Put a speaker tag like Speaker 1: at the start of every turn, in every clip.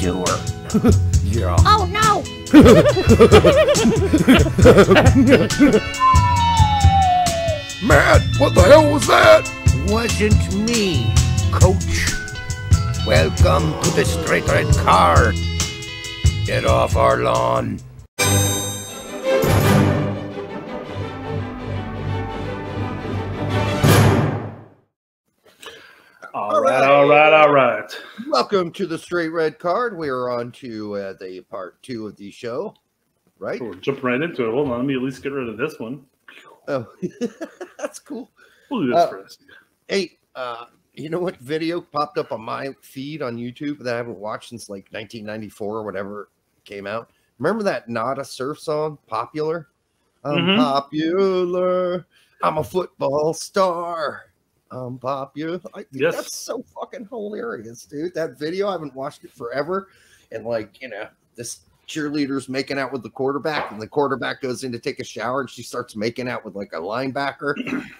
Speaker 1: to her.
Speaker 2: Yeah.
Speaker 1: Oh no!
Speaker 2: Matt, what the hell was that?
Speaker 1: Wasn't me, coach. Welcome to the straight red car. Get off our lawn.
Speaker 3: All right.
Speaker 2: Welcome to the Straight Red Card. We are on to the part 2 of the show, right?
Speaker 3: We're jumping right into it. Hold on, let me at least get rid of this one.
Speaker 2: Oh, that's cool.
Speaker 3: We'll do this first.
Speaker 2: Hey, you know what video popped up on my feed on YouTube that I haven't watched since like 1994 or whatever came out? Remember that Not a Surf song, Popular? I'm popular. I'm a football star. I'm popular. I think that's so fucking hilarious, dude. That video, I haven't watched it forever. And like, you know, this cheerleader's making out with the quarterback, and the quarterback goes in to take a shower, and she starts making out with like a linebacker.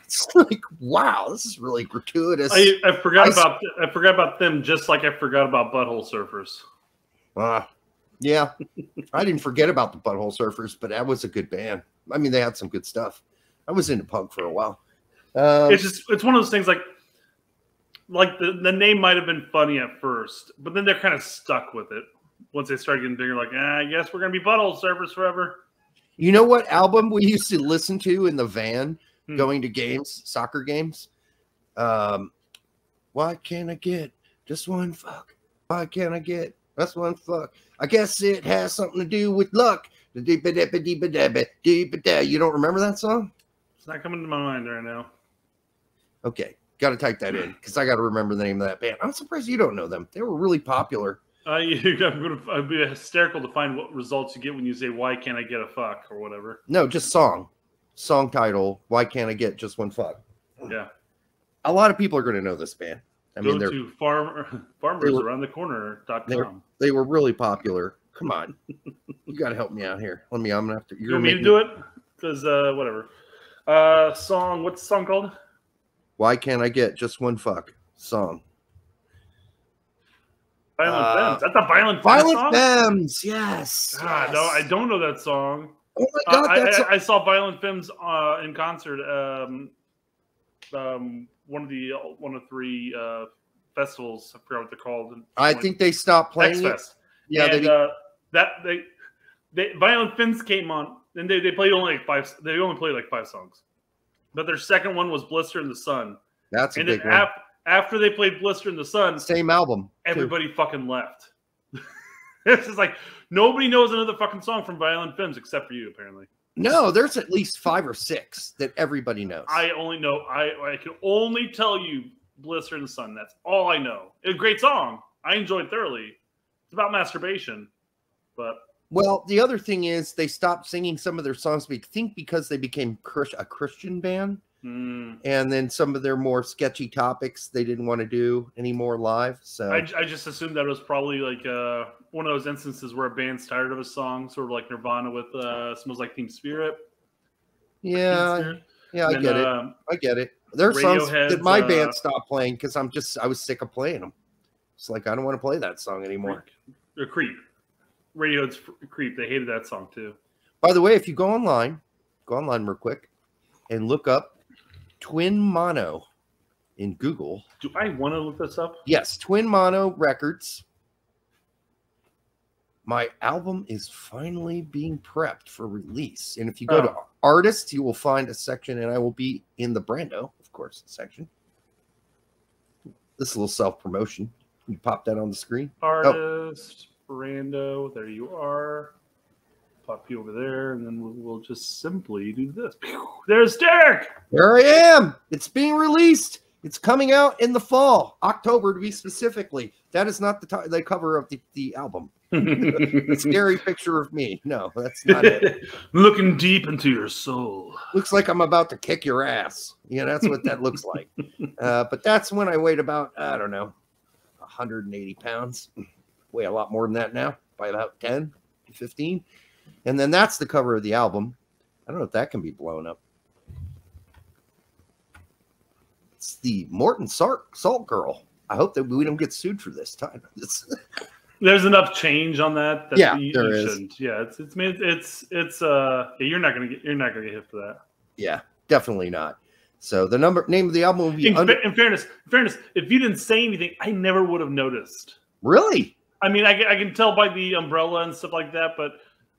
Speaker 2: It's like, wow, this is really gratuitous.
Speaker 3: I forgot about them, just like I forgot about Butthole Surfers.
Speaker 2: Yeah, I didn't forget about the Butthole Surfers, but that was a good band. I mean, they had some good stuff. I was into punk for a while.
Speaker 3: It's one of those things like the name might have been funny at first, but then they're kind of stuck with it. Once they start getting bigger, like, I guess we're going to be Butthole Surfers forever.
Speaker 2: You know what album we used to listen to in the van going to games, soccer games? Why can't I get just one fuck? Why can't I get just one fuck? I guess it has something to do with luck. You don't remember that song?
Speaker 3: It's not coming to my mind right now.
Speaker 2: Okay, got to type that in because I got to remember the name of that band. I'm surprised you don't know them. They were really popular.
Speaker 3: I'd be hysterical to find what results you get when you say, why can't I get a fuck or whatever.
Speaker 2: No, just song title. Why can't I get just one fuck?
Speaker 3: Yeah.
Speaker 2: A lot of people are going to know this band. I mean,
Speaker 3: go to farmersaroundthecorner.com.
Speaker 2: They were really popular. Come on. You got to help me out here. I'm going to have to.
Speaker 3: You want me to do it? Because, whatever. What's the song called?
Speaker 2: Why can't I get just one fuck? Song.
Speaker 3: Violent Femmes. That's a Violent
Speaker 2: Femmes. Yes.
Speaker 3: God, no, I don't know that song.
Speaker 2: Oh my God,
Speaker 3: I saw Violent Femmes in concert. One of the 3 festivals. I forgot what they're called.
Speaker 2: I think they stopped playing
Speaker 3: X-Fest.
Speaker 2: Yeah,
Speaker 3: and, they Violent Femmes came on, and they played only like 5. They only played like 5 songs, but their second one was Blister in the Sun.
Speaker 2: That's a big one.
Speaker 3: After they played Blister in the Sun,
Speaker 2: same album,
Speaker 3: everybody fucking left. It's just like nobody knows another fucking song from Violent Femmes except for you, apparently.
Speaker 2: No, there's at least 5 or 6 that everybody knows.
Speaker 3: I only know. I can only tell you Blister in the Sun. That's all I know. It's a great song. I enjoyed it thoroughly. It's about masturbation, but.
Speaker 2: Well, the other thing is they stopped singing some of their songs, I think, because they became a Christian band. And then some of their more sketchy topics they didn't want to do anymore live. So
Speaker 3: I just assumed that it was probably like one of those instances where a band's tired of a song, sort of like Nirvana with "Smells Like Teen Spirit."
Speaker 2: Yeah, I get it. I get it. There are songs that my band stopped playing because I was sick of playing them. It's like I don't want to play that song anymore.
Speaker 3: Creep. Radiohead's Creep. They hated that song too.
Speaker 2: By the way, if you go online real quick and look up Twin Mono in Google.
Speaker 3: Do I want to look this up?
Speaker 2: Yes, Twin Mono Records. My album is finally being prepped for release. And if you go to artists, you will find a section, and I will be in the Brando, of course, section. This is a little self-promotion. You pop that on the screen.
Speaker 3: Artist, Brando, there you are. Pop you over there, and then we'll just simply do this. There's Derek!
Speaker 2: There I am! It's being released. It's coming out in the fall. October, to be specifically. That is not the cover of the album. A scary picture of me. No, that's not it.
Speaker 3: Looking deep into your soul.
Speaker 2: Looks like I'm about to kick your ass. Yeah, that's what that looks like. But that's when I weighed about, I don't know, 180 pounds. Weigh a lot more than that now, by about 10 to 15. And then that's the cover of the album. I don't know if that can be blown up. It's the Morton Salt Girl. I hope that we don't get sued for this time.
Speaker 3: There's enough change on that.
Speaker 2: Yeah,
Speaker 3: you shouldn't. Yeah, you're not gonna get hit for that.
Speaker 2: Yeah, definitely not. So the name of the album will be.
Speaker 3: In fairness, if you didn't say anything, I never would have noticed.
Speaker 2: Really?
Speaker 3: I mean, I can tell by the umbrella and stuff like that, but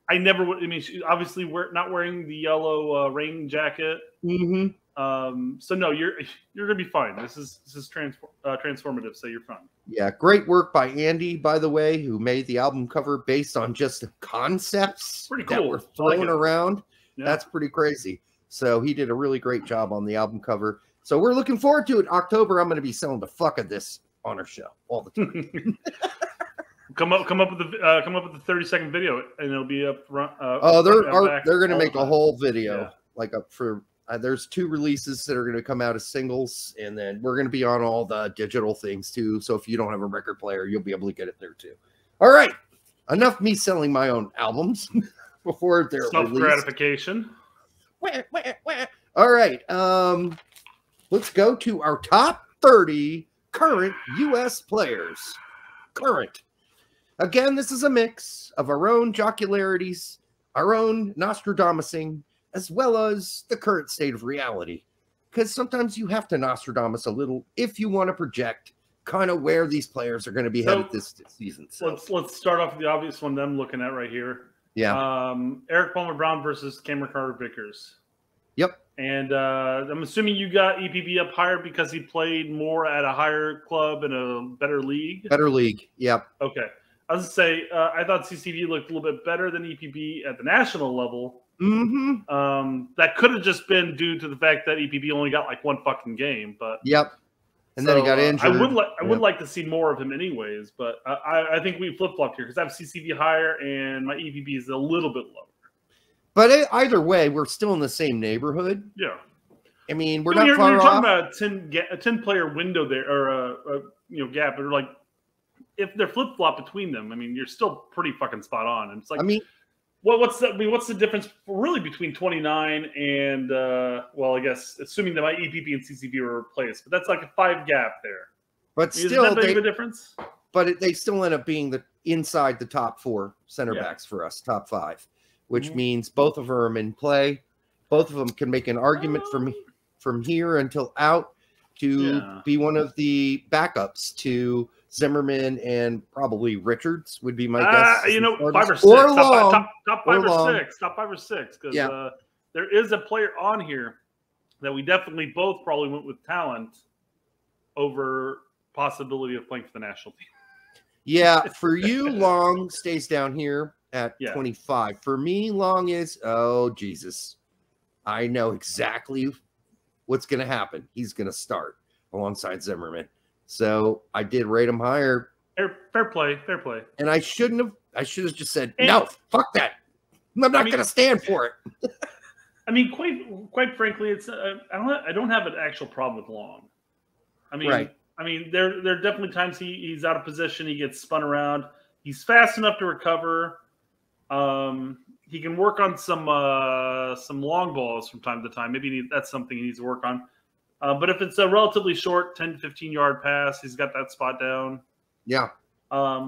Speaker 3: I never would. I mean, she obviously not wearing the yellow rain jacket.
Speaker 2: Mm-hmm.
Speaker 3: So no, you're gonna be fine. This is transformative, so you're fine.
Speaker 2: Yeah, great work by Andy, by the way, who made the album cover based on just concepts
Speaker 3: pretty cool.
Speaker 2: that were thrown around.
Speaker 3: Yeah.
Speaker 2: That's pretty crazy. So he did a really great job on the album cover. So we're looking forward to it. October, I'm going to be selling the fuck of this on our show all the time.
Speaker 3: come up with the 30-second video, and it'll be up front.
Speaker 2: They're going to make a whole video there's 2 releases that are going to come out as singles, and then we're going to be on all the digital things too. So if you don't have a record player, you'll be able to get it there too. All right, enough me selling my own albums before they're
Speaker 3: self-gratification.
Speaker 2: All right, let's go to our top 30 current U.S. players. Current. Again, this is a mix of our own jocularities, our own Nostradamusing, as well as the current state of reality. Because sometimes you have to Nostradamus a little if you want to project kind of where these players are going to be headed this season. So
Speaker 3: let's start off with the obvious one that I'm looking at right here.
Speaker 2: Yeah.
Speaker 3: Eric Palmer Brown versus Cameron Carter Vickers.
Speaker 2: Yep.
Speaker 3: And I'm assuming you got EPB up higher because he played more at a higher club in a better league.
Speaker 2: Better league. Yep.
Speaker 3: Okay. I was going to say, I thought CCV looked a little bit better than EPB at the national level.
Speaker 2: Mm-hmm.
Speaker 3: That could have just been due to the fact that EPB only got like one fucking game. But
Speaker 2: yep. And then he got injured.
Speaker 3: I would like to see more of him anyways, but I think we flip-flopped here because I have CCV higher and my EPB is a little bit lower.
Speaker 2: But either way, we're still in the same neighborhood.
Speaker 3: Yeah.
Speaker 2: I mean, we're not far off.
Speaker 3: You're talking about a 10-player window there, or a gap. But like, if they're flip-flop between them, I mean, you're still pretty fucking spot on. And it's like, I mean, what's the difference really between 29 and I guess assuming that my EPP and CCV were replaced, but that's like a 5 gap there.
Speaker 2: But
Speaker 3: I mean,
Speaker 2: still,
Speaker 3: is that big of a difference?
Speaker 2: But they still end up being inside the top 4 center backs for us, top 5, which means both of them are in play. Both of them can make an argument from here until out to be one of the backups to Zimmerman and probably Richards would be my guess.
Speaker 3: 5 or 6. Top 5 or 6. Top 5 or 6. Because there is a player on here that we definitely both probably went with talent over possibility of playing for the national team.
Speaker 2: Yeah, for you, Long stays down here at 25. For me, Long is, oh, Jesus. I know exactly what's going to happen. He's going to start alongside Zimmerman. So I did rate him higher.
Speaker 3: Fair play.
Speaker 2: And I should have just said, no, fuck that. I'm not going to stand for it.
Speaker 3: I mean, quite frankly, it's I don't have an actual problem with Long. I mean, there are definitely times he's out of position. He gets spun around. He's fast enough to recover. He can work on some long balls from time to time. Maybe that's something he needs to work on. But if it's a relatively short 10 to 15-yard pass, he's got that spot down.
Speaker 2: Yeah.
Speaker 3: I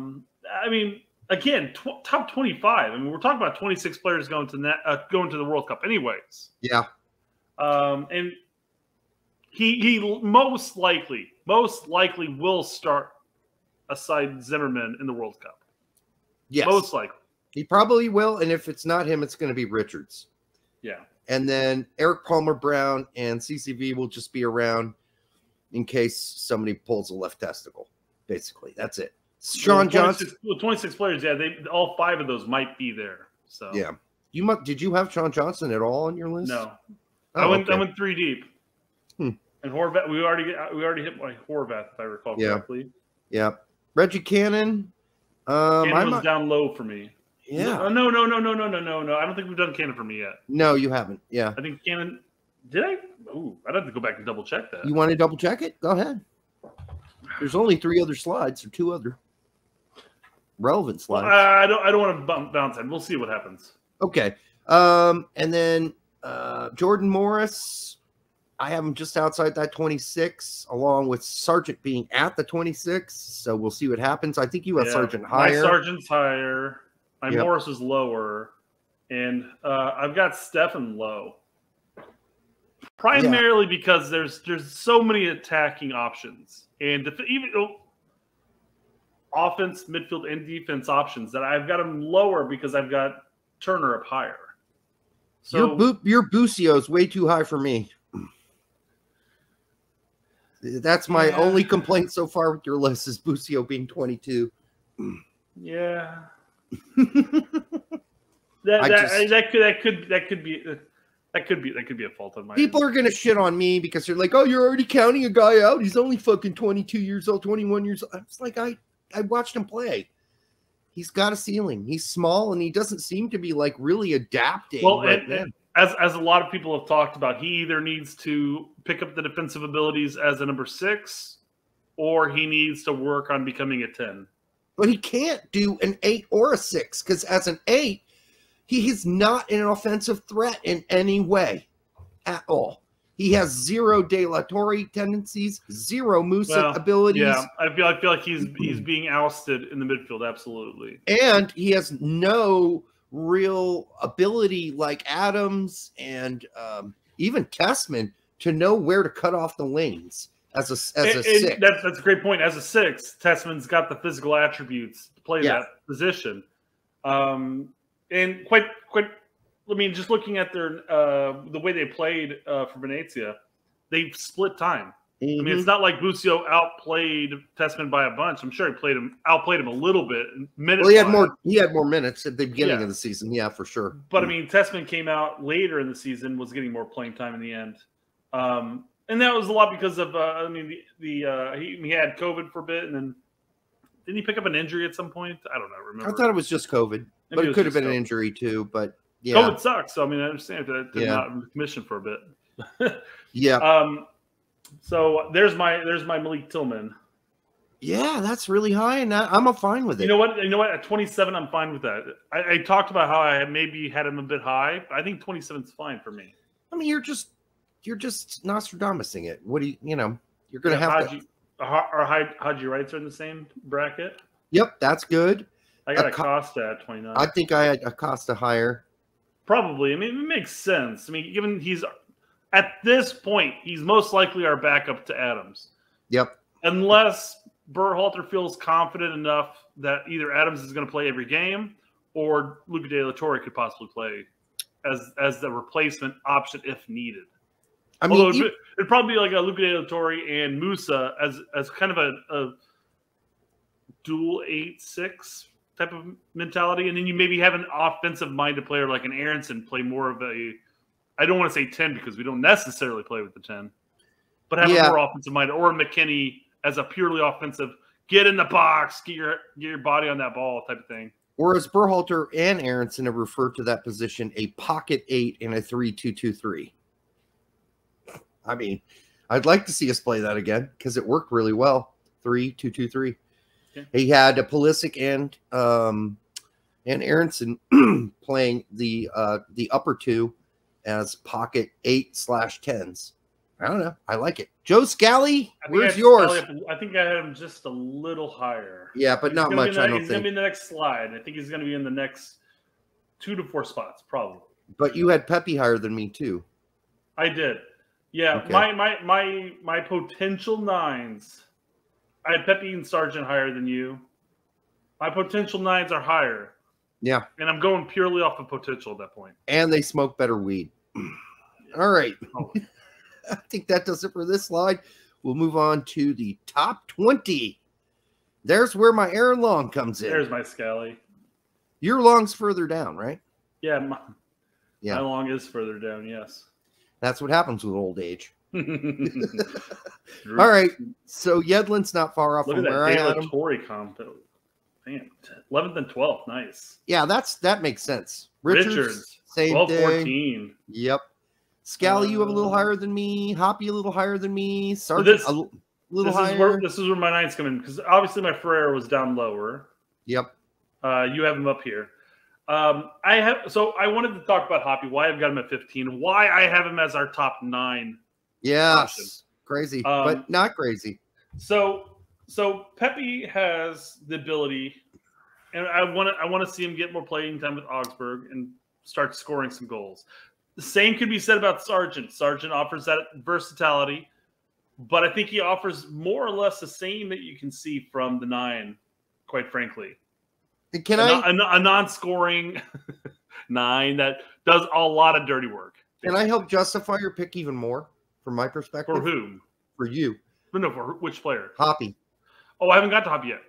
Speaker 3: mean, again, top 25. I mean, we're talking about 26 players going to the World Cup anyways.
Speaker 2: Yeah.
Speaker 3: And he most likely will start aside Zimmerman in the World Cup.
Speaker 2: Yes.
Speaker 3: Most likely.
Speaker 2: He probably will, and if it's not him, it's going to be Richards.
Speaker 3: Yeah.
Speaker 2: And then Eric Palmer Brown and CCV will just be around in case somebody pulls a left testicle. Basically, that's it. Sean Johnson.
Speaker 3: 26 players, all 5 of those might be there. So
Speaker 2: yeah. Did you have Sean Johnson at all on your list?
Speaker 3: No. I went 3 deep. And Horvath, we already hit my Horvath, if I recall correctly.
Speaker 2: Yeah. Reggie Cannon.
Speaker 3: Cannon was down low for me.
Speaker 2: Yeah.
Speaker 3: No. I don't think we've done Cannon for me yet.
Speaker 2: No, you haven't. Yeah.
Speaker 3: I think Cannon. Did I? Ooh, I'd have to go back and double check that.
Speaker 2: You want to double check it? Go ahead. There's only 3 other slides or 2 other relevant slides.
Speaker 3: Well, I don't want to bounce that. We'll see what happens.
Speaker 2: Okay. And then Jordan Morris. I have him just outside that 26, along with Sargent being at the 26. So we'll see what happens. I think you have Sargent higher.
Speaker 3: My Sargent's higher. My Morris is lower. And I've got Stephen low. Primarily because there's so many attacking options. And even offense, midfield, and defense options that I've got him lower because I've got Turner up higher. So
Speaker 2: your Busio is way too high for me. That's my only complaint so far with your list is Busio being 22.
Speaker 3: Yeah. that could be a fault of mine.
Speaker 2: People are gonna shit on me because they're like, "Oh, you're already counting a guy out. He's only fucking 22 years old, 21 years old." I was like, I watched him play. He's got a ceiling. He's small and he doesn't seem to be like really adapting.
Speaker 3: Well, as a lot of people have talked about, he either needs to pick up the defensive abilities as a number 6, or he needs to work on becoming a 10.
Speaker 2: But he can't do an 8 or a 6 because as an 8, he is not an offensive threat in any way at all. He has 0 De La Torre tendencies, 0 Musa abilities.
Speaker 3: Yeah, I feel like he's being ousted in the midfield, absolutely.
Speaker 2: And he has no real ability like Adams and even Tessman to know where to cut off the lanes as a 6.
Speaker 3: That's a great point. As a 6, Tessman's got the physical attributes to play that position. And quite. I mean, just looking at their the way they played for Venezia, they've split time. I mean, it's not like Busio outplayed Tessman by a bunch. I'm sure he outplayed him a little bit.
Speaker 2: Well, he had more minutes at the beginning of the season, for sure.
Speaker 3: But I mean, Tessman came out later in the season, was getting more playing time in the end, and that was a lot because of he had COVID for a bit, and then didn't he pick up an injury at some point? I don't know. Remember?
Speaker 2: I thought it was just COVID, but it could have been an injury too. But yeah,
Speaker 3: COVID sucks. So I mean, I understand that they're not in commission for a bit. So there's my Malik Tillman.
Speaker 2: Yeah, that's really high, and I'm fine with it.
Speaker 3: You know what? At 27, I'm fine with that. I talked about how I maybe had him a bit high. I think 27 is fine for me.
Speaker 2: I mean, you're just Nostradamusing it. What do you're going to have
Speaker 3: Haji Wrights are in the same bracket.
Speaker 2: Yep, that's good.
Speaker 3: I got Acosta at 29.
Speaker 2: I think I had Acosta higher.
Speaker 3: Probably. I mean, it makes sense. I mean, given he's at this point, he's most likely our backup to Adams.
Speaker 2: Yep.
Speaker 3: Unless Berhalter feels confident enough that either Adams is going to play every game or Luca De La Torre could possibly play as the replacement option if needed. I mean, it'd probably be like a Luca De La Torre and Musa as kind of a dual 8-6 type of mentality, and then you maybe have an offensive-minded player like an Aronson play more of a. I don't want to say 10 because we don't necessarily play with the 10, but have a more offensive-minded, or a Mckinney as a purely offensive, get in the box, get your body on that ball type of thing.
Speaker 2: Whereas Berhalter and Aronson have referred to that position a pocket 8 in a 3-2-2-3. I mean, I'd like to see us play that again because it worked really well. 3-2-2-3. Okay. He had Pulisic and Aronson playing the upper 2 as pocket 8/10s. I don't know. I like it. Joe Scally, where's yours?
Speaker 3: I think I had him just a little higher.
Speaker 2: Yeah, but not much. I don't think
Speaker 3: he's going to be in the next slide. I think he's going to be in the next 2 to 4 spots, probably.
Speaker 2: But you had Pepe higher than me too.
Speaker 3: I did. Yeah, okay. My potential 9s. I had Pepe and Sargent higher than you. My potential 9s are higher.
Speaker 2: Yeah,
Speaker 3: and I'm going purely off of potential at that point.
Speaker 2: And they smoke better weed. All right. Oh. I think that does it for this slide. We'll move on to the top 20. There's where my Aaron Long comes in.
Speaker 3: There's my Scally.
Speaker 2: Your Long's further down, right?
Speaker 3: Yeah, my Long is further down, yes.
Speaker 2: That's what happens with old age. All right. So Yedlin's not far off from where I had him.
Speaker 3: Tory comp. Man, 11th and 12th. Nice.
Speaker 2: Yeah, that makes sense. Richards same
Speaker 3: 12,
Speaker 2: thing.
Speaker 3: 14.
Speaker 2: Yep. Scally, you have a little higher than me. Hoppy, a little higher than me. Sargent, a little higher.
Speaker 3: This is where my 9's come in because obviously my Ferreira was down lower.
Speaker 2: Yep.
Speaker 3: You have him up here. I wanted to talk about Hoppy. Why I've got him at 15. Why I have him as our top 9
Speaker 2: Yes, crazy, but not crazy.
Speaker 3: So Pepe has the ability, and I want to see him get more playing time with Augsburg and start scoring some goals. The same could be said about Sargent. Sargent offers that versatility, but I think he offers more or less the same that you can see from the 9, quite frankly. A non-scoring 9 that does a lot of dirty work.
Speaker 2: Can I help justify your pick even more from my perspective?
Speaker 3: For whom?
Speaker 2: For you.
Speaker 3: No, for which player?
Speaker 2: Hoppy.
Speaker 3: Oh, I haven't got to Hoppy yet.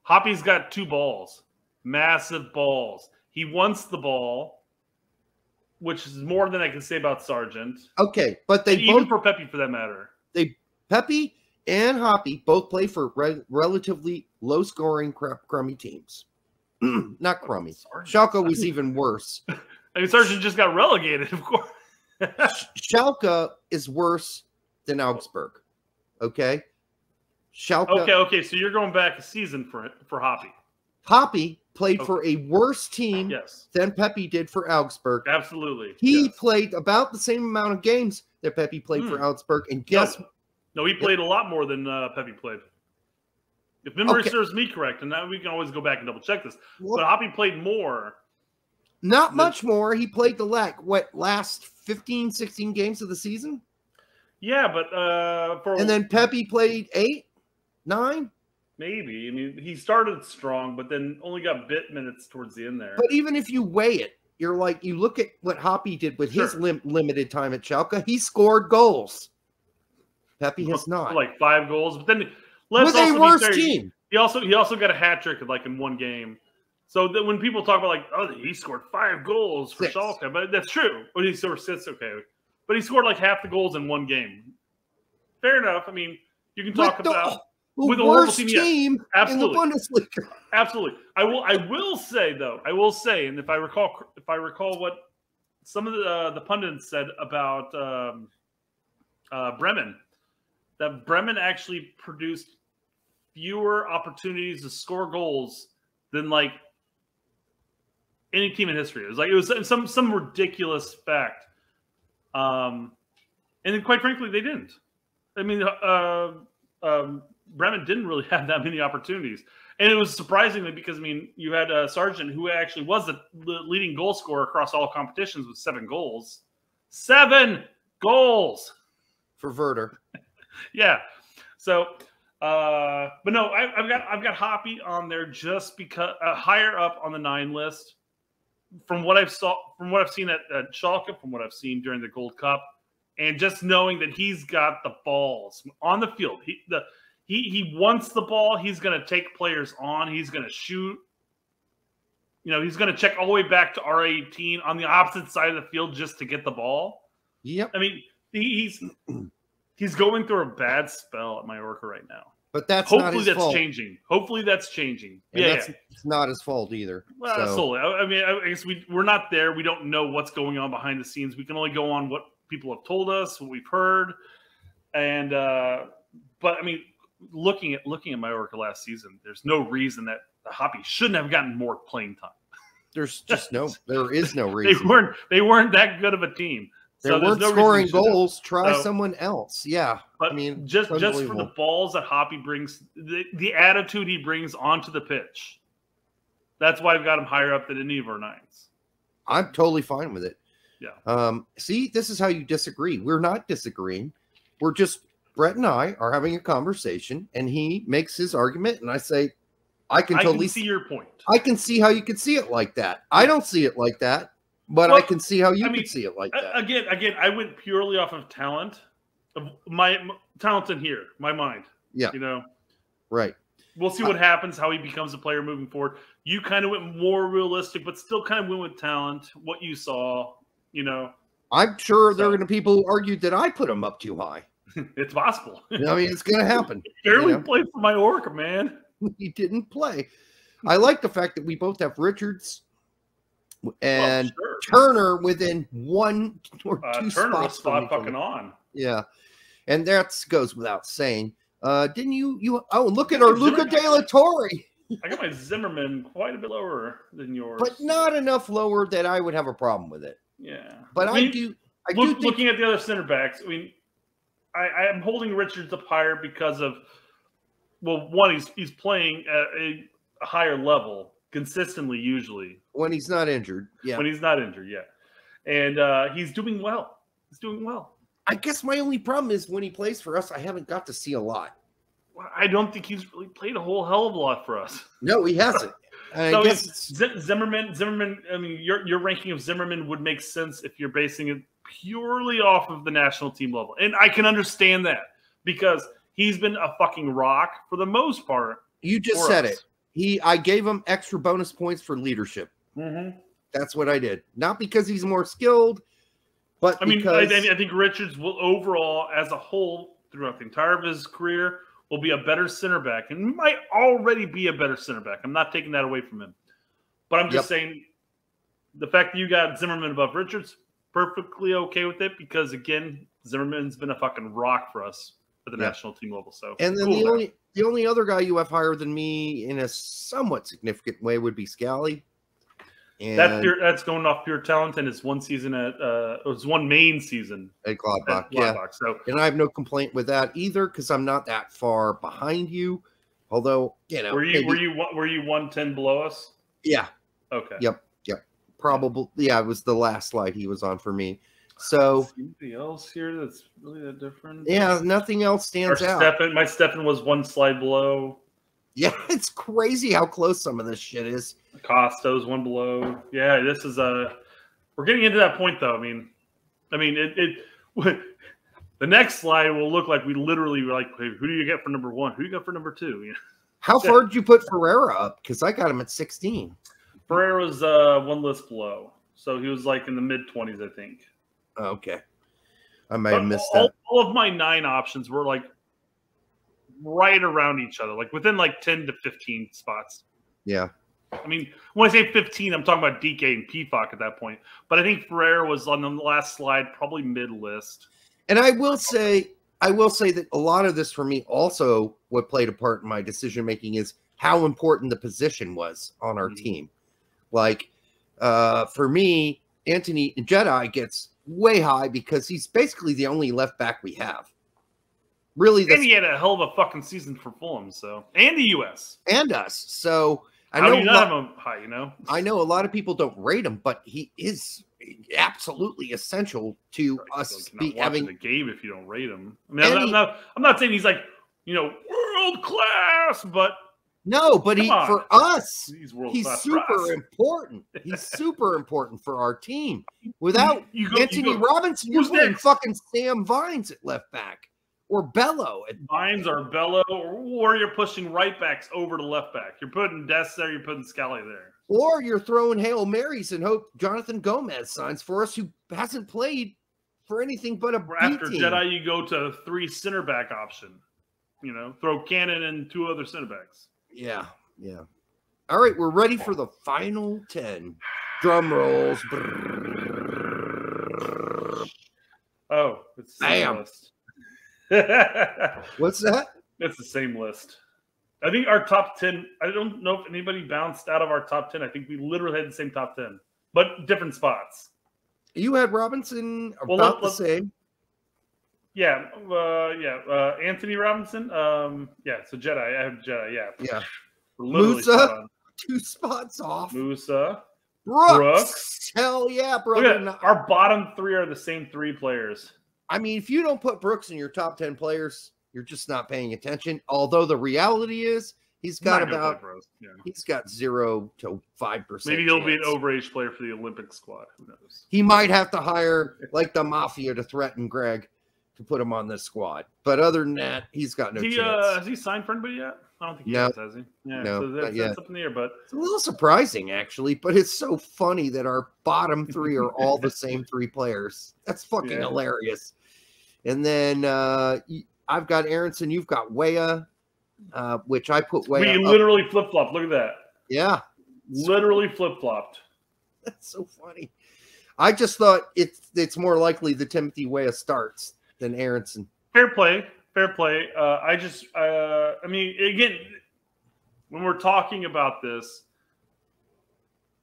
Speaker 3: Hoppy's got 2 balls. Massive balls. He wants the ball, which is more than I can say about Sargent.
Speaker 2: Okay, but
Speaker 3: even for Pepe for that matter.
Speaker 2: Pepe and Hoppy both play for relatively low-scoring, crummy teams. Not crummy. Schalke was even worse.
Speaker 3: I mean, Sargent just got relegated, of course.
Speaker 2: Schalke is worse than Augsburg. Okay? Schalke.
Speaker 3: Okay. So you're going back a season for Hoppy.
Speaker 2: Hoppy played for a worse team than Pepe did for Augsburg.
Speaker 3: Absolutely.
Speaker 2: He played about the same amount of games that Pepe played for Augsburg. And
Speaker 3: No, he played a lot more than Pepe played. If memory serves me correct, and now we can always go back and double check this, but Hoppy played more.
Speaker 2: Not much more. He played the last 15, 16 games of the season?
Speaker 3: Yeah, but
Speaker 2: and then Pepe played 8, 9?
Speaker 3: Maybe. I mean, he started strong, but then only got bit minutes towards the end there.
Speaker 2: But even if you weigh it, you're like, you look at what Hoppy did with his limited time at Schalke, he scored goals. Pepe has not.
Speaker 3: Like 5 goals, but then let's
Speaker 2: with
Speaker 3: also
Speaker 2: a worse
Speaker 3: be fair,
Speaker 2: team.
Speaker 3: He also got a hat trick in one game. So that when people talk about he scored 5 goals for Schalke, but that's true. But he scored 6, okay. But he scored half the goals in one game. Fair enough. I mean, you can talk about with a horrible team
Speaker 2: in the Bundesliga.
Speaker 3: Absolutely. I will say, and if I recall what some of the pundits said about Bremen, that Bremen actually produced fewer opportunities to score goals than any team in history. It was some ridiculous fact. And then quite frankly, they didn't. I mean, Bremen didn't really have that many opportunities. And it was surprisingly because, I mean, you had Sargent, who actually was the leading goal scorer across all competitions with 7 goals. 7 goals!
Speaker 2: For Werder.
Speaker 3: Yeah. So, but no, I've got Hoppy on there just because higher up on the 9 list. From what I've seen at Schalke, from what I've seen during the Gold Cup, and just knowing that he's got the balls on the field. He wants the ball. He's going to take players on. He's going to shoot. He's going to check all the way back to R18 on the opposite side of the field just to get the ball.
Speaker 2: Yep.
Speaker 3: I mean, he's going through a bad spell at Mallorca right now.
Speaker 2: But that's
Speaker 3: hopefully
Speaker 2: not his fault.
Speaker 3: Changing. Hopefully that's changing.
Speaker 2: And it's not his fault either.
Speaker 3: Well, absolutely. I mean, I guess we're not there. We don't know what's going on behind the scenes. We can only go on what people have told us, what we've heard, and but I mean, looking at Mallorca last season, there's no reason that the Hoppy shouldn't have gotten more playing time.
Speaker 2: There is no reason.
Speaker 3: They weren't that good of a team.
Speaker 2: They weren't scoring goals. Try someone else. Yeah.
Speaker 3: But I mean, just for the balls that Hoppy brings, the attitude he brings onto the pitch, that's why I've got him higher up than any of our 9s.
Speaker 2: I'm totally fine with it.
Speaker 3: Yeah.
Speaker 2: See, this is how you disagree. We're not disagreeing. We're just, Brett and I are having a conversation, and he makes his argument, and I say, I can
Speaker 3: see your point.
Speaker 2: I can see how you can see it like that. I don't see it like that. But I can see how you can see it like that.
Speaker 3: Again, I went purely off of talent, of my talent in here, my mind.
Speaker 2: Yeah. Right.
Speaker 3: We'll see what happens, how he becomes a player moving forward. You kind of went more realistic, but still kind of went with talent, what you saw,
Speaker 2: I'm sure there are going to be people who argued that I put him up too high.
Speaker 3: It's possible.
Speaker 2: I mean, it's going to happen.
Speaker 3: He barely played for Mallorca, man.
Speaker 2: He didn't play. I like the fact that we both have Richards and Turner within 1 or 2
Speaker 3: Turner
Speaker 2: spots.
Speaker 3: Turner was fucking on.
Speaker 2: Yeah. And that goes without saying. Didn't you look at our Luca De La Torre.
Speaker 3: I got my Zimmerman quite a bit lower than yours.
Speaker 2: But not enough lower that I would have a problem with it.
Speaker 3: Yeah.
Speaker 2: But I do think,
Speaker 3: looking at the other center backs, I mean, I'm holding Richards up higher because of, well, one, he's playing at a higher level consistently, usually.
Speaker 2: When he's not injured. Yeah.
Speaker 3: When he's not injured, yeah. And he's doing well. He's doing well.
Speaker 2: I guess my only problem is when he plays for us, I haven't got to see a lot.
Speaker 3: Well, I don't think he's really played a whole hell of a lot for us.
Speaker 2: No, he hasn't.
Speaker 3: So Zimmerman. I mean, your ranking of Zimmerman would make sense if you're basing it purely off of the national team level, and I can understand that because he's been a fucking rock for the most part.
Speaker 2: You just said it. I gave him extra bonus points for leadership.
Speaker 3: Mm-hmm.
Speaker 2: That's what I did. Not because he's more skilled, but
Speaker 3: I mean,
Speaker 2: because...
Speaker 3: I think Richards will overall, as a whole, throughout the entire of his career, will be a better center back and might already be a better center back. I'm not taking that away from him. But I'm just saying the fact that you got Zimmerman above Richards, perfectly okay with it because, again, Zimmerman's been a fucking rock for us at the national team level. So,
Speaker 2: and then the only other guy you have higher than me in a somewhat significant way would be Scally. And
Speaker 3: that's going off pure talent, and it's one season it was one main season
Speaker 2: at Gladbach.
Speaker 3: So,
Speaker 2: and I have no complaint with that either because I'm not that far behind you. Although, you know,
Speaker 3: were you 110 below us?
Speaker 2: Yeah.
Speaker 3: Okay.
Speaker 2: Yep. Probably. Yeah, it was the last slide he was on for me. So
Speaker 3: anything else here that's really that different?
Speaker 2: Yeah, nothing else stands out.
Speaker 3: My Stefan was one slide below.
Speaker 2: Yeah, it's crazy how close some of this shit is.
Speaker 3: Costa's one below. Yeah, this is we're getting into that point though. I mean, the next slide will look like we literally were like, hey, who do you get for number one? Who do you got for number two? You know?
Speaker 2: How far did you put Ferreira up? Because I got him at 16.
Speaker 3: Ferreira's one list below, so he was like in the mid-20s, I think.
Speaker 2: Okay, I might have missed that.
Speaker 3: All of my 9 options were like right around each other, like within like 10 to 15 spots.
Speaker 2: Yeah.
Speaker 3: I mean, when I say 15, I'm talking about DK and PFOC at that point. But I think Ferreira was on the last slide, probably mid-list.
Speaker 2: And I will say that a lot of this for me also what played a part in my decision-making is how important the position was on our team. Like, for me, Anthony Jedi gets way high because he's basically the only left back we have. Really,
Speaker 3: and he had a hell of a fucking season for Fulham, so and the US
Speaker 2: and us. So I
Speaker 3: How
Speaker 2: know
Speaker 3: do you not have him high. You know,
Speaker 2: I know a lot of people don't rate him, but he is absolutely essential to us having
Speaker 3: the game. If you don't rate him, I mean, I'm not saying he's like world class, but
Speaker 2: no, but for us, he's super important. He's super important for our team. Without Anthony Robinson, you're putting fucking Sam Vines at left back. Or Bello.
Speaker 3: Vines or Bello, or you're pushing right backs over to left back. You're putting Des there, you're putting Scally there.
Speaker 2: Or you're throwing Hail Marys and hope Jonathan Gomez signs for us, who hasn't played for anything but a
Speaker 3: After
Speaker 2: team.
Speaker 3: Jedi, you go to 3 center back option. You know, throw Cannon and 2 other center backs.
Speaker 2: Yeah. All right, we're ready for the final 10. Drum rolls.
Speaker 3: Oh, it's the same list.
Speaker 2: What's that?
Speaker 3: It's the same list. I think our top 10, I don't know if anybody bounced out of our top 10. I think we literally had the same top 10, but different spots.
Speaker 2: You had Robinson about the same.
Speaker 3: Yeah. Anthony Robinson. So Jedi. I have Jedi. Yeah.
Speaker 2: Musa, 2 spots off.
Speaker 3: Musa.
Speaker 2: Brooks. Hell yeah, brother.
Speaker 3: Our bottom 3 are the same 3 players.
Speaker 2: I mean, if you don't put Brooks in your top 10 players, you're just not paying attention. Although the reality is he's got he's got 0 to 5%.
Speaker 3: Maybe he'll be an overage player for the Olympic squad. Who knows?
Speaker 2: He might have to hire like the Mafia to threaten Greg to put him on this squad. But other than that, he's got no chance.
Speaker 3: Has he signed for anybody yet? I don't think he has he? Yeah,
Speaker 2: no,
Speaker 3: so that's up in the air, but
Speaker 2: it's a little surprising actually, but it's so funny that our bottom 3 are all the same 3 players. That's fucking hilarious. And then I've got Aronson, you've got Weah, which I put Weah.
Speaker 3: We literally flip-flopped. Look at that.
Speaker 2: Yeah.
Speaker 3: Literally flip-flopped.
Speaker 2: That's so funny. I just thought it's more likely that Timothy Weah starts than Aronson.
Speaker 3: Fair play. I mean, again, when we're talking about this,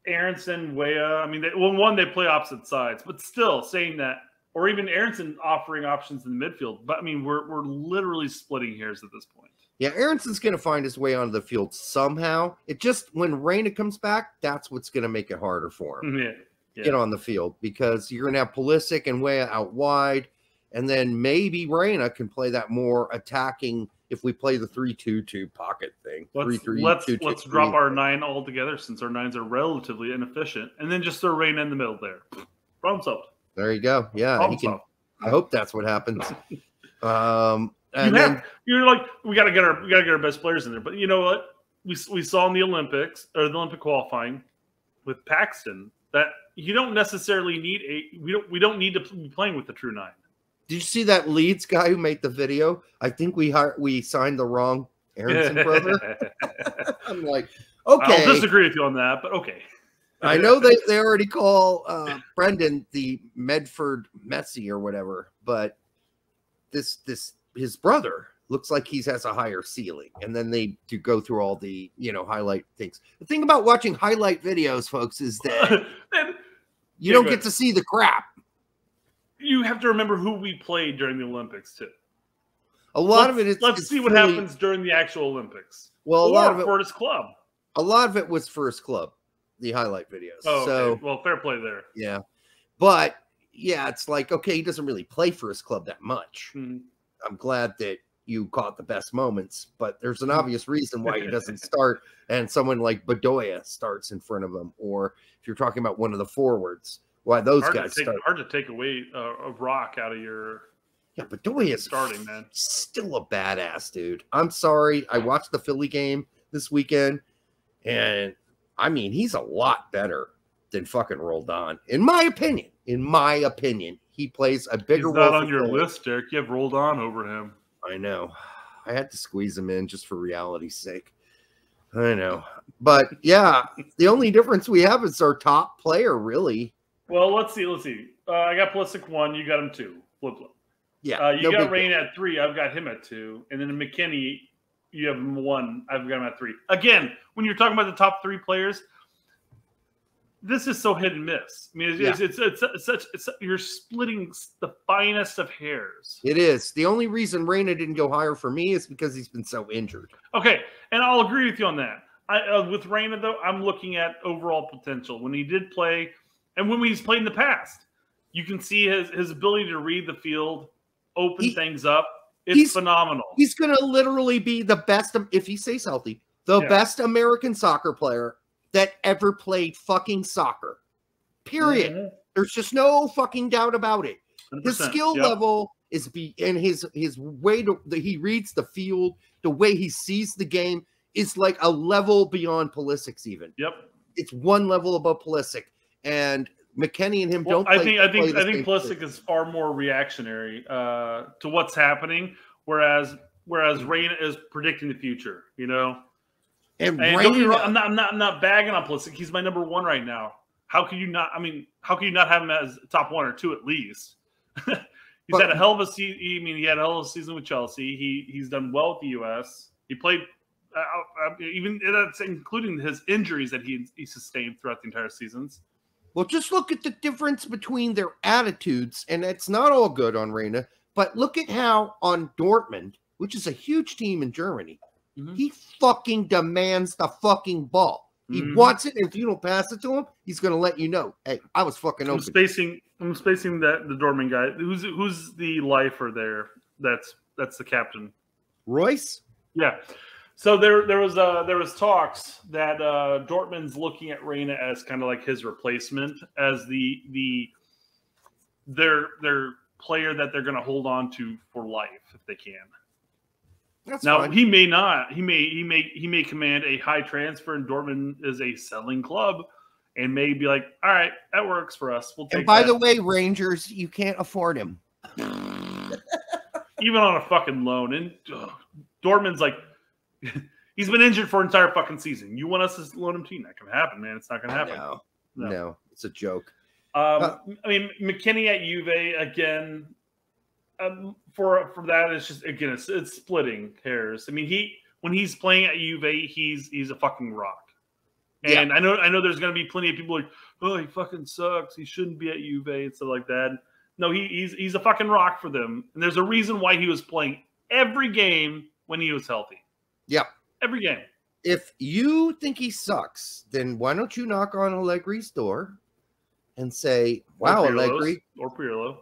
Speaker 3: Aronson, Weah, I mean, they play opposite sides, but still saying that or even Aronson offering options in the midfield. But I mean, we're literally splitting hairs at this point.
Speaker 2: Yeah, Aronson's going to find his way onto the field somehow. It just, when Reyna comes back, that's what's going to make it harder for him.
Speaker 3: Yeah.
Speaker 2: Get on the field, because you're going to have Pulisic and Weah out wide, and then maybe Reyna can play that more attacking if we play the 3-2-2 pocket thing.
Speaker 3: Let's drop our 9 altogether, since our 9s are relatively inefficient, and then just throw Reyna in the middle there. Problem solved.
Speaker 2: There you go. Yeah, he can. I hope that's what happens.
Speaker 3: You're like, we gotta get our best players in there. But you know what? We saw in the Olympics, or the Olympic qualifying with Paxton, that you don't necessarily need we don't need to be playing with the true 9.
Speaker 2: Did you see that Leeds guy who made the video? I think we signed the wrong Aronson brother. I'm like, okay.
Speaker 3: I'll disagree with you on that, but okay.
Speaker 2: I know they already call Brendan the Medford Messi or whatever, but his brother looks like he has a higher ceiling. And then they do go through all the highlight things. The thing about watching highlight videos, folks, is that you don't get to see the crap.
Speaker 3: You have to remember who we played during the Olympics too.
Speaker 2: A lot of it is.
Speaker 3: Let's see what happens during the actual Olympics.
Speaker 2: Well, a lot of it
Speaker 3: for his club.
Speaker 2: A lot of it was for his club, the highlight videos.
Speaker 3: Oh,
Speaker 2: so
Speaker 3: okay. Well, fair play there.
Speaker 2: Yeah, but yeah, it's like, okay, he doesn't really play for his club that much.
Speaker 3: Mm-hmm.
Speaker 2: I'm glad that you caught the best moments, but there's an obvious reason why he doesn't start, and someone like Bedoya starts in front of him, or if you're talking about one of the forwards, why those guys start.
Speaker 3: Hard to take away a rock out of your.
Speaker 2: Yeah, Bedoya is
Speaker 3: starting, man.
Speaker 2: Still a badass dude. I'm sorry, I watched the Philly game this weekend, and I mean, he's a lot better than fucking Roldan, in my opinion. In my opinion, he plays a bigger role.
Speaker 3: He's not on your list, Derek. You have Roldan over him.
Speaker 2: I know. I had to squeeze him in just for reality's sake. I know. But yeah, the only difference we have is our top player, really.
Speaker 3: Well, let's see. I got Pulisic 1. You got him 2. Flip.
Speaker 2: Yeah.
Speaker 3: You got Reyna at 3. I've got him at 2. And then Mckinney, you have him 1. I've got him at 3. Again, when you're talking about the top 3 players, this is so hit and miss. I mean, it's you're splitting the finest of hairs.
Speaker 2: It is. The only reason Reyna didn't go higher for me is because he's been so injured.
Speaker 3: Okay, and I'll agree with you on that. With Reyna, though, I'm looking at overall potential. When he did play, and when he's played in the past, you can see his ability to read the field, open things up. It's phenomenal. He's
Speaker 2: going to literally be the best, if he stays healthy, the best American soccer player that ever played fucking soccer. Period. Mm-hmm. There's just no fucking doubt about it. His skill level is and his way he reads the field, the way he sees the game is like a level beyond Pulisic's even.
Speaker 3: Yep.
Speaker 2: It's one level above Pulisic. And Mckinney and him don't play.
Speaker 3: I think Pulisic is far more reactionary to what's happening, whereas Reyna is predicting the future, And don't be wrong, I'm not bagging on Pulisic. He's my number 1 right now. How can you not? I mean, how can you not have him as top 1 or 2 at least? He's had a hell of a season. I mean, he had a hell of a season with Chelsea. He's done well with the U.S. He played, even that's including his injuries that he sustained throughout the entire seasons.
Speaker 2: Well, just look at the difference between their attitudes, and it's not all good on Reyna. But look at how on Dortmund, which is a huge team in Germany. Mm-hmm. He fucking demands the fucking ball. He wants it, and if you don't pass it to him, he's going to let you know, hey, I was fucking open.
Speaker 3: I'm spacing the Dortmund guy. Who's the lifer there? That's the captain.
Speaker 2: Royce?
Speaker 3: Yeah. So there was talks that Dortmund's looking at Reyna as kind of like his replacement, as their player that they're going to hold on to for life if they can.
Speaker 2: That's
Speaker 3: now
Speaker 2: fine.
Speaker 3: He may not. He may command a high transfer, and Dortmund is a selling club, and may be like, all right, that works for us. We'll take.
Speaker 2: And by the way, Rangers, you can't afford him,
Speaker 3: even on a fucking loan. And Dortmund's like, he's been injured for an entire fucking season. You want us to loan him to you? Not gonna happen, man. It's not gonna happen.
Speaker 2: No, it's a joke.
Speaker 3: I mean, McKinney at Juve again. For that, it's just again, it's splitting hairs. I mean, when he's playing at Juve, he's a fucking rock. And I know there's going to be plenty of people like, oh, he fucking sucks. He shouldn't be at Juve and stuff like that. No, he's a fucking rock for them. And there's a reason why he was playing every game when he was healthy.
Speaker 2: Yep.
Speaker 3: Every game.
Speaker 2: If you think he sucks, then why don't you knock on Allegri's door and say, wow, Allegri.
Speaker 3: Or Pirlo.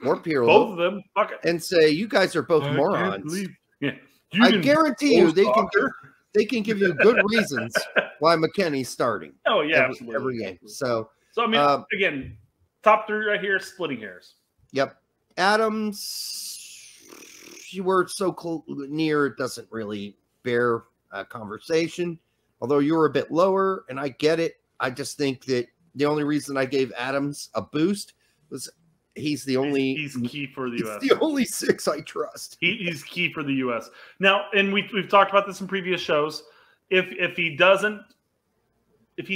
Speaker 2: Or Pirlo.
Speaker 3: Both of them. Fuck it.
Speaker 2: And say, you guys are both morons.
Speaker 3: Yeah.
Speaker 2: I guarantee you they can give you good reasons why McKinney's starting.
Speaker 3: Oh, yeah,
Speaker 2: every game. So
Speaker 3: I mean, again, top 3 right here, splitting hairs.
Speaker 2: Yep. Adams, you were so near, it doesn't really bear a conversation, although you were a bit lower, and I get it. I just think that the only reason I gave Adams a boost was he's key for the U.S. the only 6 I trust.
Speaker 3: He's key for the U.S. Now, and we've talked about this in previous shows. If he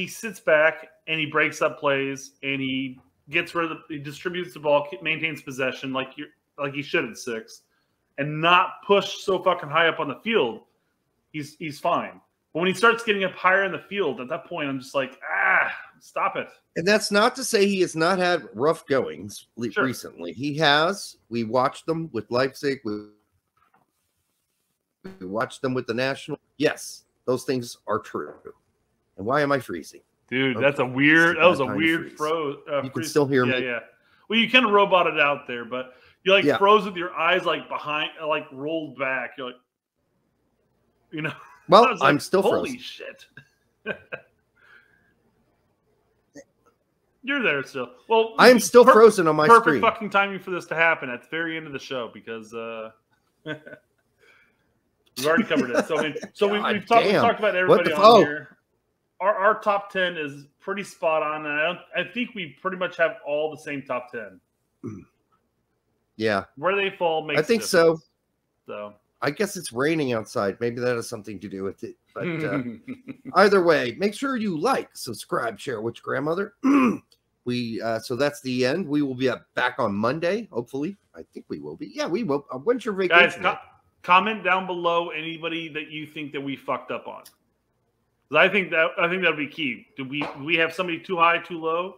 Speaker 3: sits back and he breaks up plays and he distributes the ball, maintains possession like he should at 6, and not push so fucking high up on the field, he's fine. But when he starts getting up higher in the field, at that point, I'm just like, stop it.
Speaker 2: And that's not to say he has not had rough goings recently. He has. We watched them with Leipzig. We watched them with the National. Yes, those things are true. And why am I freezing?
Speaker 3: Dude, that was a weird froze.
Speaker 2: You can still hear me?
Speaker 3: Yeah. Well, you kind of roboted out there, but you froze with your eyes behind, rolled back. You're like,
Speaker 2: Well, I'm still frozen.
Speaker 3: Holy shit. You're there still. Well,
Speaker 2: I am still frozen on my screen.
Speaker 3: Perfect fucking timing for this to happen at the very end of the show because we've already covered it. So we've talked about everybody on here. Our top 10 is pretty spot on, and I think we pretty much have all the same top 10.
Speaker 2: Yeah,
Speaker 3: where they fall makes.
Speaker 2: I think
Speaker 3: so.
Speaker 2: I guess it's raining outside. Maybe that has something to do with it. But either way, make sure you subscribe, share with your grandmother. So that's the end. We will be back on Monday, hopefully. I think we will be. Yeah, we will. When's your vacation?
Speaker 3: Guys, comment down below anybody that you think that we fucked up on. I think that'll be key. Do we have somebody too high, too low?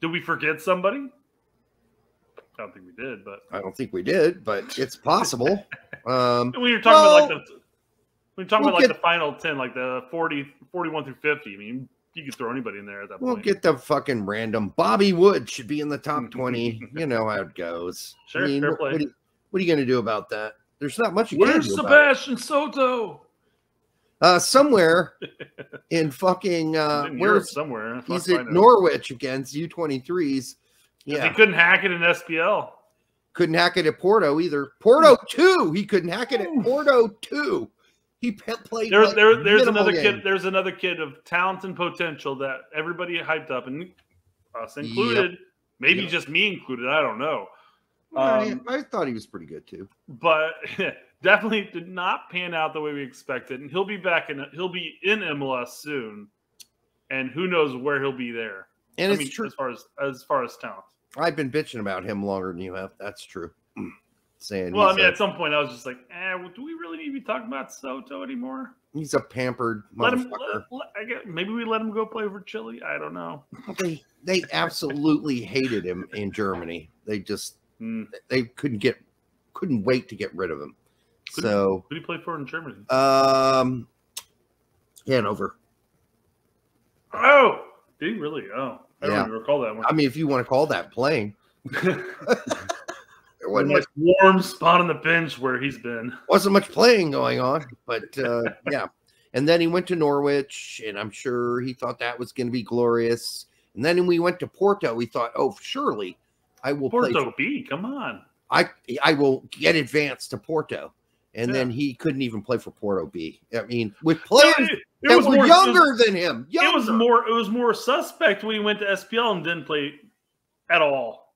Speaker 3: Did we forget somebody? I don't think we did, but
Speaker 2: I don't think we did, but it's possible.
Speaker 3: When you're talking about the final 10, like the 41 through 50. I mean, you could throw anybody in there at that point.
Speaker 2: We'll get the fucking random. Bobby Wood should be in the top 20. You know how it goes.
Speaker 3: Sure, fair play.
Speaker 2: What are you going to do about that? There's not much you can do.
Speaker 3: Where's Sebastian Soto?
Speaker 2: Somewhere in fucking
Speaker 3: somewhere.
Speaker 2: He's at Norwich against U23s.
Speaker 3: Yeah, he couldn't hack it in SPL.
Speaker 2: Couldn't hack it at Porto either. Porto 2. He couldn't hack it at Porto 2. He played.
Speaker 3: There's another kid. There's another kid of talent and potential that everybody hyped up, and us included. Yep. Maybe just me included. I don't know.
Speaker 2: I thought he was pretty good too,
Speaker 3: but definitely did not pan out the way we expected. And he'll be back he'll be in MLS soon, and who knows where he'll be there.
Speaker 2: And it's true
Speaker 3: as far as talent.
Speaker 2: I've been bitching about him longer than you have. That's true.
Speaker 3: At some point I was just like, do we really need to be talking about Soto anymore?
Speaker 2: He's a pampered motherfucker.
Speaker 3: Maybe we let him go play for Chile. I don't know.
Speaker 2: They absolutely hated him in Germany. They just they couldn't wait to get rid of him. Who did
Speaker 3: he play for in Germany?
Speaker 2: Hanover.
Speaker 3: Oh, did he really? Oh, I don't even recall that one.
Speaker 2: I mean, if you want to call that playing.
Speaker 3: There wasn't much warm spot on the bench where he's been.
Speaker 2: Wasn't much playing going on, but yeah. And then he went to Norwich, and I'm sure he thought that was going to be glorious. And then when we went to Porto, we thought, oh, surely I will play
Speaker 3: Porto B. Come on,
Speaker 2: I will get advanced to Porto. And then he couldn't even play for Porto B. I mean, with players that were younger than him.
Speaker 3: It was more suspect when he went to SPL and didn't play at all.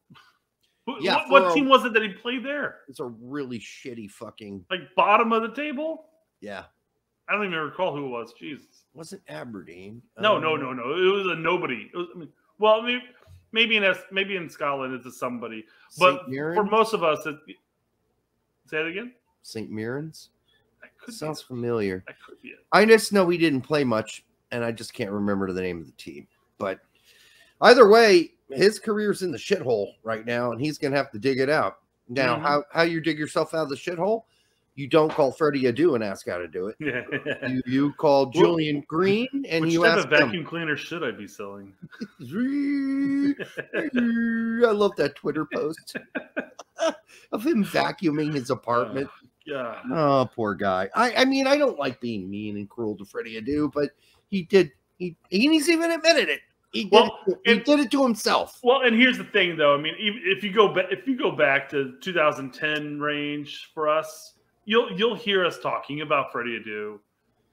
Speaker 2: Yeah,
Speaker 3: what team was it that he played there?
Speaker 2: It's a really shitty fucking
Speaker 3: bottom of the table.
Speaker 2: Yeah,
Speaker 3: I don't even recall who it was. Jesus,
Speaker 2: wasn't Aberdeen?
Speaker 3: No. It was a nobody. It was, maybe in Scotland it's a somebody, but for most of us, say it again.
Speaker 2: St. Mirren's. Sounds familiar.
Speaker 3: That could be it.
Speaker 2: I just know we didn't play much, and I just can't remember the name of the team. But either way, his career's in the shithole right now, and he's gonna have to dig it out. Now, how you dig yourself out of the shithole? You don't call Freddy Adu and ask how to do it. You call Julian Green and
Speaker 3: which
Speaker 2: you
Speaker 3: type
Speaker 2: ask
Speaker 3: of vacuum cleaner should I be selling?
Speaker 2: I love that Twitter post of him vacuuming his apartment.
Speaker 3: Yeah.
Speaker 2: Oh, poor guy. I mean, I don't like being mean and cruel to Freddy Adu, but he's even admitted it. He did it to himself.
Speaker 3: Well, and here's the thing, though. I mean, if you go back to 2010 range for us, you'll hear us talking about Freddy Adu.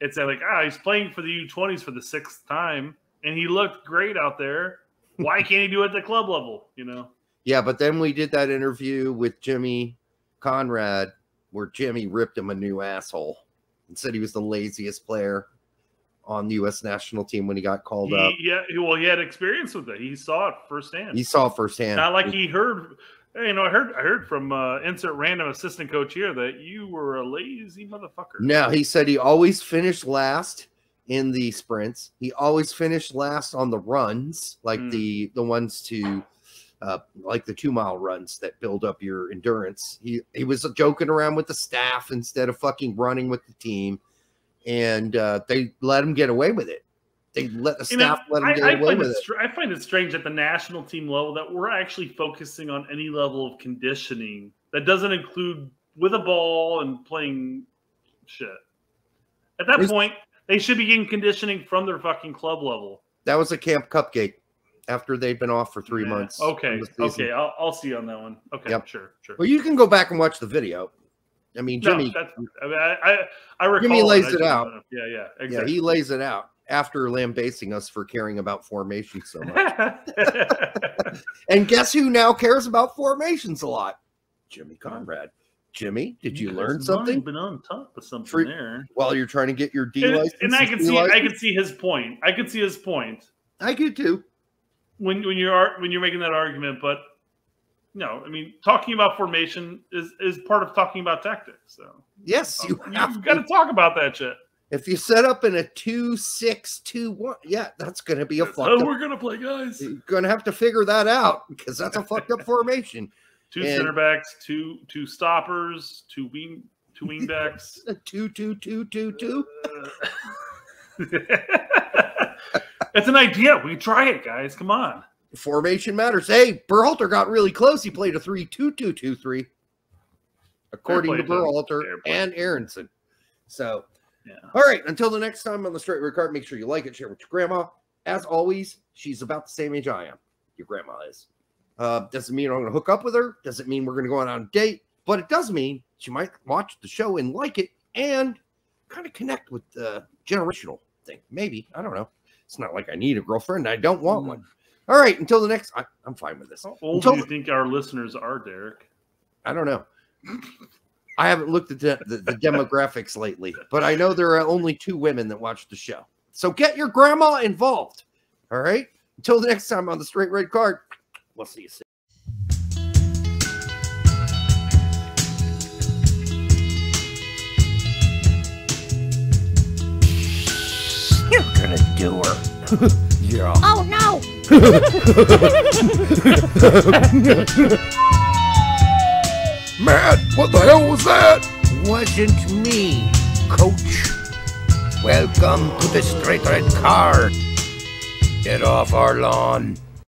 Speaker 3: It's like, he's playing for the U20s for the 6th time, and he looked great out there. Why can't he do it at the club level? You know?
Speaker 2: Yeah, but then we did that interview with Jimmy Conrad where Jimmy ripped him a new asshole and said he was the laziest player on the U.S. national team when he got called up.
Speaker 3: Yeah, well, he had experience with it. He saw it firsthand.
Speaker 2: Not
Speaker 3: like he heard. You know, I heard from insert random assistant coach here that you were a lazy motherfucker.
Speaker 2: No, he said he always finished last in the sprints. He always finished last on the runs, like the ones to like the 2-mile runs that build up your endurance. He was joking around with the staff instead of fucking running with the team, and they let him get away with it. They let the staff let him get away with it.
Speaker 3: I find it strange at the national team level that we're actually focusing on any level of conditioning that doesn't include with a ball and playing shit. At that point, they should be getting conditioning from their fucking club level.
Speaker 2: That was a Camp Cupcake after they'd been off for 3 months.
Speaker 3: Okay. I'll see you on that one. Okay, yep. Sure.
Speaker 2: Well, you can go back and watch the video. I mean, Jimmy.
Speaker 3: I recall
Speaker 2: Jimmy lays it out.
Speaker 3: Yeah, exactly.
Speaker 2: Yeah, he lays it out after lambasting us for caring about formation so much. And guess who now cares about formations a lot? Jimmy Conrad. Jimmy, did you learn something?
Speaker 3: Been on top of something there.
Speaker 2: While you're trying to get your D license.
Speaker 3: And I can see his point. I
Speaker 2: could too.
Speaker 3: When you're making that argument, but no, I mean, talking about formation is part of talking about tactics. So
Speaker 2: yes, you've
Speaker 3: got to talk about that shit.
Speaker 2: If you set up in a 2-6-2-1, yeah, that's going to be a fucked up.
Speaker 3: We're going to play, guys.
Speaker 2: You're going to have to figure that out because that's a fucked up formation.
Speaker 3: Two center backs, two stoppers, two wing backs.
Speaker 2: 2-2-2-2-2.
Speaker 3: It's an idea. We try it, guys. Come on.
Speaker 2: Formation matters. Hey, Berhalter got really close. He played a 3-2-2-2-3, according to Berhalter and Aronson. So, yeah. All right. Until the next time on the Straight Red Card, make sure you like it, share with your grandma. As always, she's about the same age I am. Your grandma is. Doesn't mean I'm going to hook up with her. Doesn't mean we're going to go on a date. But it does mean she might watch the show and like it and kind of connect with the generational thing. Maybe. I don't know. It's not like I need a girlfriend. I don't want one. All right. Until the next. I'm fine with this.
Speaker 3: How old do you think our listeners are, Derek?
Speaker 2: I don't know. I haven't looked at the demographics lately, but I know there are only 2 women that watch the show. So get your grandma involved. All right. Until the next time on the Straight Red Card, we'll see you soon.
Speaker 1: You're gonna do her. Yeah.
Speaker 4: Oh no!
Speaker 1: Matt, what the hell was that? Wasn't me, Coach. Welcome to the Straight Red Card. Get off our lawn.